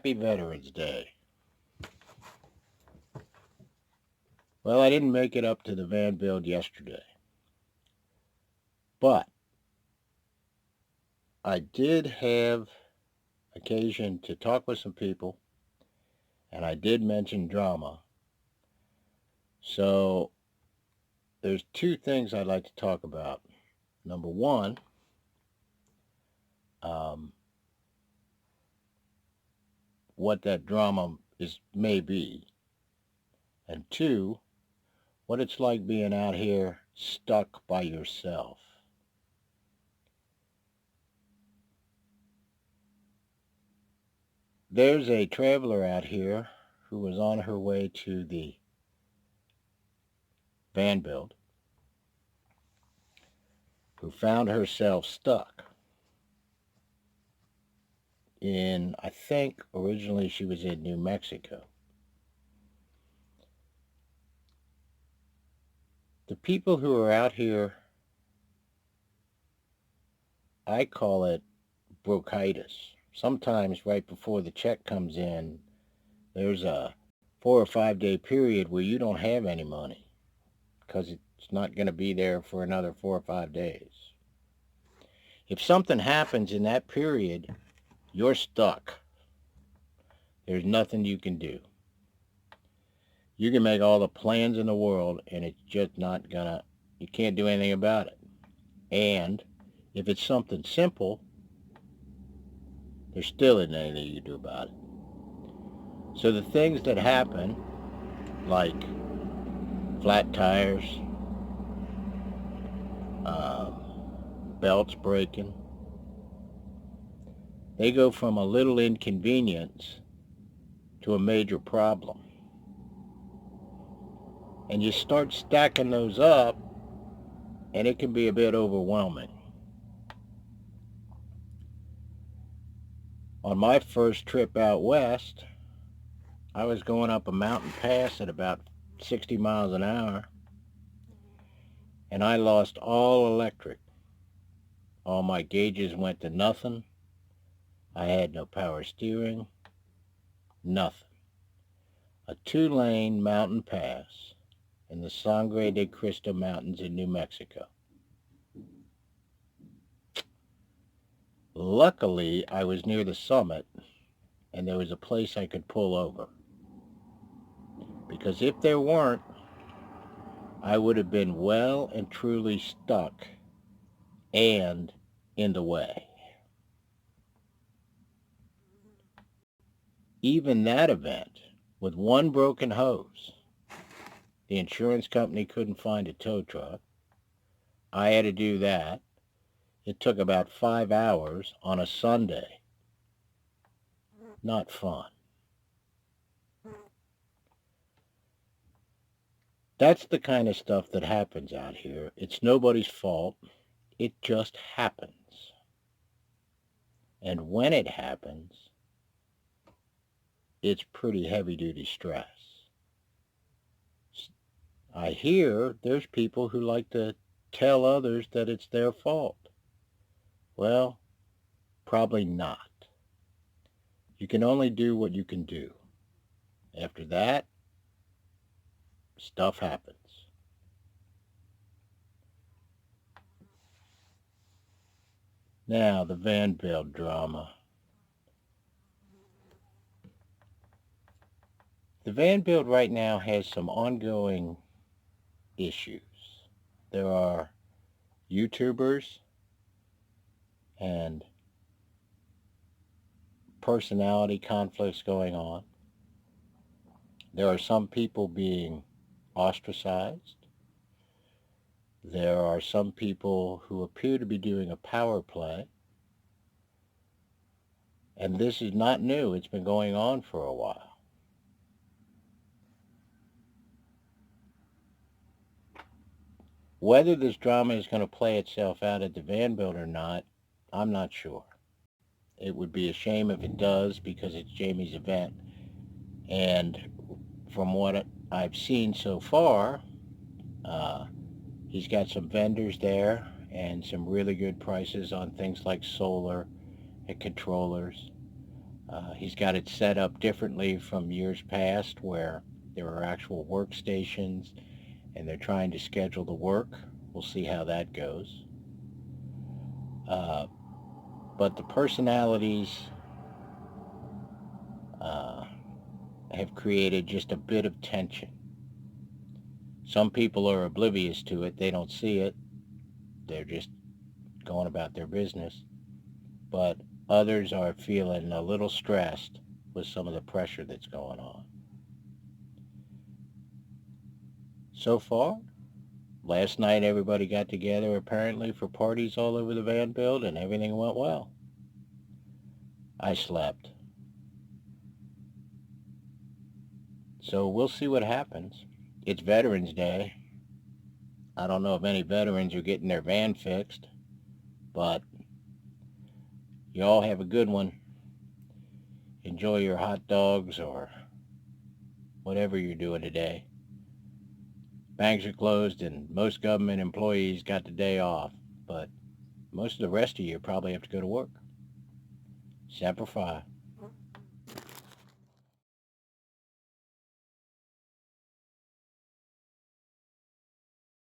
Happy Veterans Day. Well, I didn't make it up to the van build yesterday, but I did have occasion to talk with some people, and I did mention drama. So there's two things I'd like to talk about. Number one, what that drama may be, and two, what it's like being out here stuck by yourself. There's a traveler out here who was on her way to the van build who found herself stuck in, I think originally she was in New Mexico. The people who are out here, I call it bronchitis. Sometimes right before the check comes in, there's a 4 or 5 day period where you don't have any money because it's not going to be there for another 4 or 5 days. If something happens in that period, you're stuck. There's nothing you can do. You can make all the plans in the world and it's just not gonna, you can't do anything about it. And if it's something simple, there still isn't anything you can do about it. So the things that happen, like flat tires, belts breaking, they go from a little inconvenience to a major problem. And you start stacking those up, and it can be a bit overwhelming. On my first trip out west, I was going up a mountain pass at about 60 miles an hour, and I lost all electric. All my gauges went to nothing. I had no power steering, nothing. A 2-lane mountain pass in the Sangre de Cristo Mountains in New Mexico. Luckily, I was near the summit, and there was a place I could pull over. Because if there weren't, I would have been well and truly stuck and in the way. Even that event, with one broken hose, the insurance company couldn't find a tow truck. I had to do that. It took about 5 hours on a Sunday. Not fun. That's the kind of stuff that happens out here. It's nobody's fault. It just happens. And when it happens, it's pretty heavy-duty stress. I hear there's people who like to tell others that it's their fault. Well, probably not. You can only do what you can do. After that, stuff happens. Now, the van build drama. The van build right now has some ongoing issues. There are YouTubers and personality conflicts going on. There are some people being ostracized. There are some people who appear to be doing a power play. And this is not new. It's been going on for a while. Whether this drama is going to play itself out at the van build or not, I'm not sure. It would be a shame if it does because it's Jamie's event. And from what I've seen so far, he's got some vendors there and some really good prices on things like solar and controllers. He's got it set up differently from years past where there are actual workstations and they're trying to schedule the work. We'll see how that goes. But the personalities uh, have created just a bit of tension. Some people are oblivious to it. They don't see it. They're just going about their business. But others are feeling a little stressed with some of the pressure that's going on. So far, last night everybody got together apparently for parties all over the Vanderbilt and everything went well. I slept. So we'll see what happens. It's Veterans Day. I don't know if any veterans are getting their van fixed, but you all have a good one. Enjoy your hot dogs or whatever you're doing today. Banks are closed and most government employees got the day off, but most of the rest of you probably have to go to work. Semper Fi.